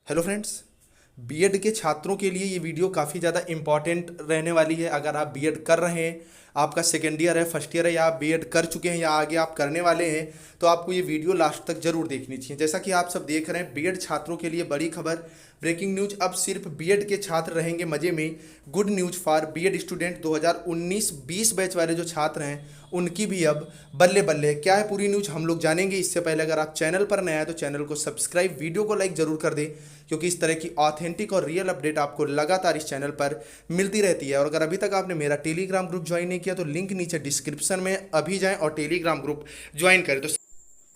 Hello friends. BEd के छात्रों के लिए ये वीडियो काफ़ी ज़्यादा इम्पॉर्टेंट रहने वाली है। अगर आप बीएड कर रहे हैं, आपका सेकेंड ईयर है, फर्स्ट ईयर है, या आप बीएड कर चुके हैं या आगे आप करने वाले हैं, तो आपको ये वीडियो लास्ट तक जरूर देखनी चाहिए। जैसा कि आप सब देख रहे हैं, बीएड छात्रों के लिए बड़ी खबर, ब्रेकिंग न्यूज। अब सिर्फ बीएड के छात्र रहेंगे मज़े में। Good news for BEd student 2019-20 batch वाले जो छात्र हैं उनकी भी अब बल्ले बल्ले। क्या है पूरी न्यूज हम लोग जानेंगे। इससे पहले अगर आप चैनल पर नए हैं तो चैनल को सब्सक्राइब, वीडियो को लाइक जरूर कर दें, क्योंकि इस तरह की ऑथेंटिक और रियल अपडेट आपको लगातार इस चैनल पर मिलती रहती है। और अगर अभी तक आपने मेरा टेलीग्राम ग्रुप ज्वाइन नहीं किया तो लिंक नीचे डिस्क्रिप्शन में अभी जाएं और टेलीग्राम ग्रुप ज्वाइन करें। तो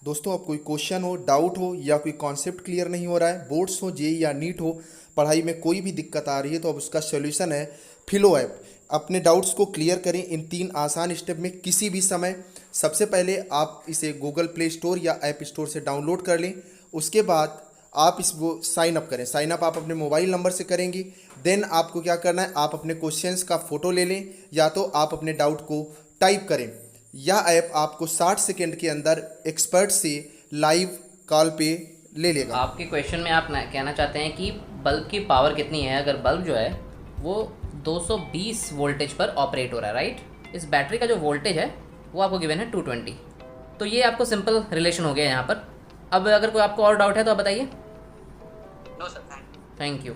दोस्तों, अब कोई क्वेश्चन हो, डाउट हो, या कोई कॉन्सेप्ट क्लियर नहीं हो रहा है, बोर्ड्स हो, जेई या नीट हो, पढ़ाई में कोई भी दिक्कत आ रही है, तो अब उसका सोल्यूशन है फिलो ऐप। अपने डाउट्स को क्लियर करें इन 3 आसान स्टेप में किसी भी समय। सबसे पहले आप इसे गूगल प्ले स्टोर या ऐप स्टोर से डाउनलोड कर लें। उसके बाद आप इसको साइन अप करें। साइन अप आप अपने मोबाइल नंबर से करेंगे। देन आपको क्या करना है, आप अपने क्वेश्चंस का फ़ोटो ले लें, या तो आप अपने डाउट को टाइप करें। यह ऐप आपको 60 सेकेंड के अंदर एक्सपर्ट से लाइव कॉल पे ले लेगा। आपके क्वेश्चन में आप कहना चाहते हैं कि बल्ब की पावर कितनी है। अगर बल्ब जो है वो 220 वोल्टेज पर ऑपरेट हो रहा है, राइट। इस बैटरी का जो वोल्टेज है वो आपको गिवन है 220। तो ये आपको सिंपल रिलेशन हो गया यहाँ पर। अब अगर कोई आपको और डाउट है तो आप बताइए। No sir, thank you.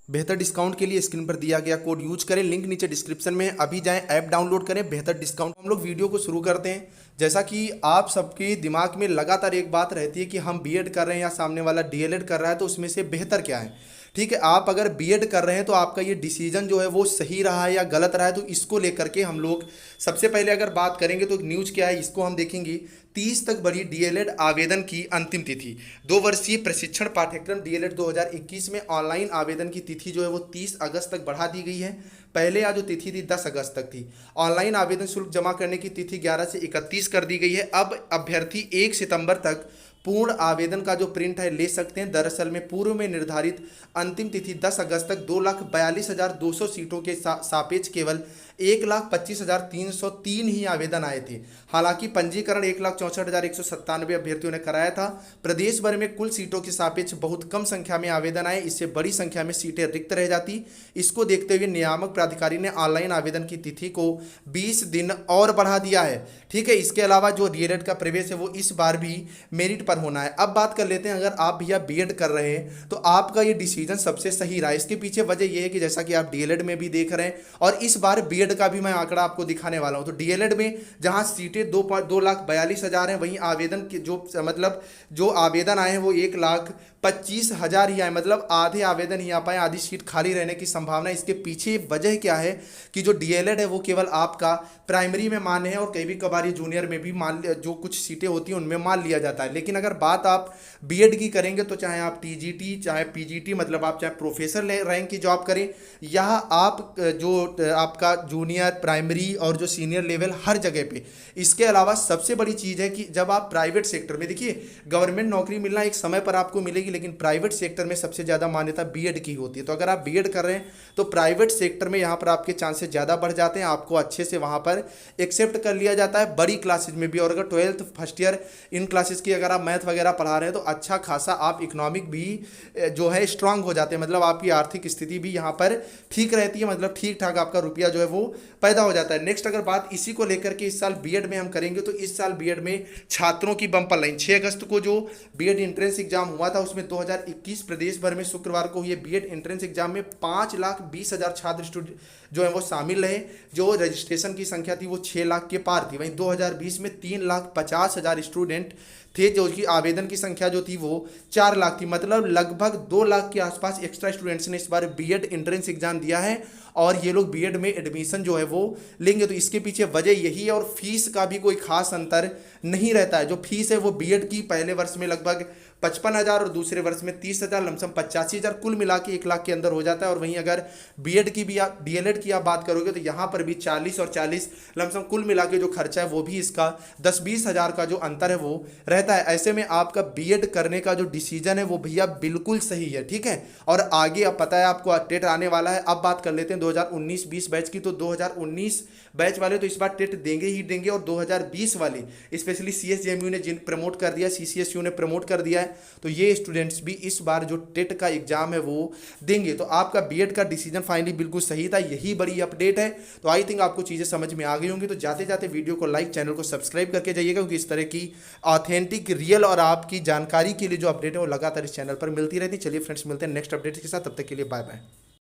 बेहतर डिस्काउंट के लिए स्क्रीन पर दिया गया कोड यूज करें, लिंक नीचे डिस्क्रिप्शन में। अभी जाएं, ऐप डाउनलोड करें, बेहतर डिस्काउंट। हम लोग वीडियो को शुरू करते हैं। जैसा कि आप सबके दिमाग में लगातार एक बात रहती है कि हम बीएड कर रहे हैं या सामने वाला डीएलएड कर रहा है, तो उसमें से बेहतर क्या है। ठीक है, आप अगर बीएड कर रहे हैं तो आपका ये डिसीजन जो है वो सही रहा है या गलत रहा है, तो इसको लेकर के हम लोग सबसे पहले अगर बात करेंगे तो न्यूज़ क्या है इसको हम देखेंगे। 30 तक बढ़ी डीएलएड आवेदन की अंतिम तिथि। 2 वर्षीय प्रशिक्षण पाठ्यक्रम डीएलएड 2021 में ऑनलाइन आवेदन की तिथि जो है वो 30 अगस्त तक बढ़ा दी गई है। पहले आज जो तिथि थी 10 अगस्त तक थी। ऑनलाइन आवेदन शुल्क जमा करने की तिथि 11 से 31 कर दी गई है। अब अभ्यर्थी 1 सितंबर तक पूर्ण आवेदन का जो प्रिंट है ले सकते हैं। दरअसल में पूर्व में निर्धारित अंतिम तिथि 10 अगस्त तक 2,42,200 सीटों के सापेक्ष केवल 1,25,303 ही आवेदन आए थे। हालांकि पंजीकरण 1,64,197 अभ्यर्थियों ने कराया था। प्रदेश भर में कुल सीटों के सापेक्ष बहुत कम संख्या में आवेदन आए, इससे बड़ी संख्या में सीटें रिक्त रह जाती। इसको देखते हुए नियामक प्राधिकारी ने ऑनलाइन आवेदन की तिथि को 20 दिन और बढ़ा दिया है। ठीक है, इसके अलावा जो डीएलएड का प्रवेश है वो इस बार भी मेरिट पर होना है। अब बात कर लेते हैं, अगर आप भैया बीएड कर रहे हैं तो आपका ये डिसीजन सबसे सही रहा है। इसके पीछे वजह यह है कि जैसा कि आप डीएलएड में भी देख रहे हैं, और इस बार बीएड का भी मैं आंकड़ा आपको दिखाने वाला हूं। तो डीएलएड में जहां सीटें 2,42,000 हैं, वहीं आवेदन के जो आवेदन आए हैं वो 1,25,000 ही आए। मतलब आधे आवेदन ही आ पाए, आधी सीट खाली रहने की संभावना। इसके पीछे वजह क्या है कि जो डीएलएड है वो केवल आपका प्राइमरी में मान्य है, और कभी कभार ये जूनियर में भी जो कुछ सीटें होती हैं उनमें मान लिया जाता है। लेकिन अगर बात आप बीएड की करेंगे तो चाहे आप टीजीटी चाहे पीजीटी, मतलब आप चाहे प्रोफेसर रैंक की जॉब करें, या आप जो आपका जूनियर, प्राइमरी और जो सीनियर लेवल, हर जगह पे। इसके अलावा सबसे बड़ी चीज़ है कि जब आप प्राइवेट सेक्टर में, देखिए गवर्नमेंट नौकरी मिलना एक समय पर आपको मिलेगी, लेकिन प्राइवेट सेक्टर में सबसे ज़्यादा मान्यता बीएड की होती है। तो अगर आप बीएड कर रहे हैं तो प्राइवेट सेक्टर में यहाँ पर आपके चांसेस ज़्यादा बढ़ जाते हैं, आपको अच्छे से वहाँ पर एक्सेप्ट कर लिया जाता है, बड़ी क्लासेज में भी। और अगर 12th first year in classes की अगर आप मैथ वगैरह पढ़ा रहे हैं तो अच्छा खासा आप इकोनॉमिक भी जो है स्ट्रांग हो जाते हैं, मतलब आपकी आर्थिक स्थिति भी यहाँ पर ठीक रहती है, मतलब ठीक ठाक आपका रुपया जो है वो पैदा हो जाता है। नेक्स्ट अगर बात इसी को लेकर के इस साल बीएड में हम करेंगे तो इस साल बीएड में छात्रों की बम्पर लाइन 6 अगस्त को जो बीएड एंट्रेंस एग्जाम हुआ था उसमें 2021 प्रदेश भर में शुक्रवार को हुए बीएड एंट्रेंस एग्जाम में 5,20,000 छात्र स्टूडेंट जो है वो शामिल रहे। जो रजिस्ट्रेशन की संख्या थी वो 6 लाख के पार थी। वहीं 2020 में 3,50,000 स्टूडेंट थे, जो कि आवेदन की संख्या जो थी वो 4 लाख थी। मतलब लगभग 2 लाख के आसपास एक्स्ट्रा स्टूडेंट्स ने इस बार बीएड एंट्रेंस एग्जाम दिया है, और ये लोग बीएड में एडमिशन जो है वो लेंगे। तो इसके पीछे वजह यही है, और फीस का भी कोई खास अंतर नहीं रहता है। जो फीस है वो बीएड की पहले वर्ष में लगभग 55,000 और दूसरे वर्ष में 30,000, लमसम 85,000, कुल मिला के 1 लाख के अंदर हो जाता है। और वहीं अगर बीएड की भी आप डीएलएड की आप बात करोगे तो यहाँ पर भी 40 और 40 लमसम कुल मिला के जो खर्चा है वो भी इसका 10-20 हज़ार का जो अंतर है वो रहता है। ऐसे में आपका बीएड करने का जो डिसीजन है वो भैया बिल्कुल सही है। ठीक है, और आगे अब पता है आपको टेट आने वाला है। अब बात कर लेते हैं 2019-20 बैच की। तो 2019 बैच वाले तो इस बार टेट देंगे ही देंगे, और 2020 वाले स्पेशली सीएसजेएमयू ने जिन प्रमोट कर दिया, सीसीएसयू ने प्रमोट कर दिया है, तो ये स्टूडेंट्स भी इस बार जो टेट का एग्जाम है वो देंगे। तो आपका बीएड का डिसीजन फाइनली बिल्कुल सही था, यही बड़ी अपडेट है। तो आई थिंक आपको चीज़ें समझ में आ गई होंगी। तो जाते जाते वीडियो को लाइक, चैनल को सब्सक्राइब करके जाइएगा, क्योंकि इस तरह की ऑथेंटिक, रियल और आपकी जानकारी के लिए जो अपडेट है वो लगातार इस चैनल पर मिलती रहती है। चलिए फ्रेंड्स, मिलते हैं नेक्स्ट अपडेट के साथ, तब तक के लिए बाय बाय।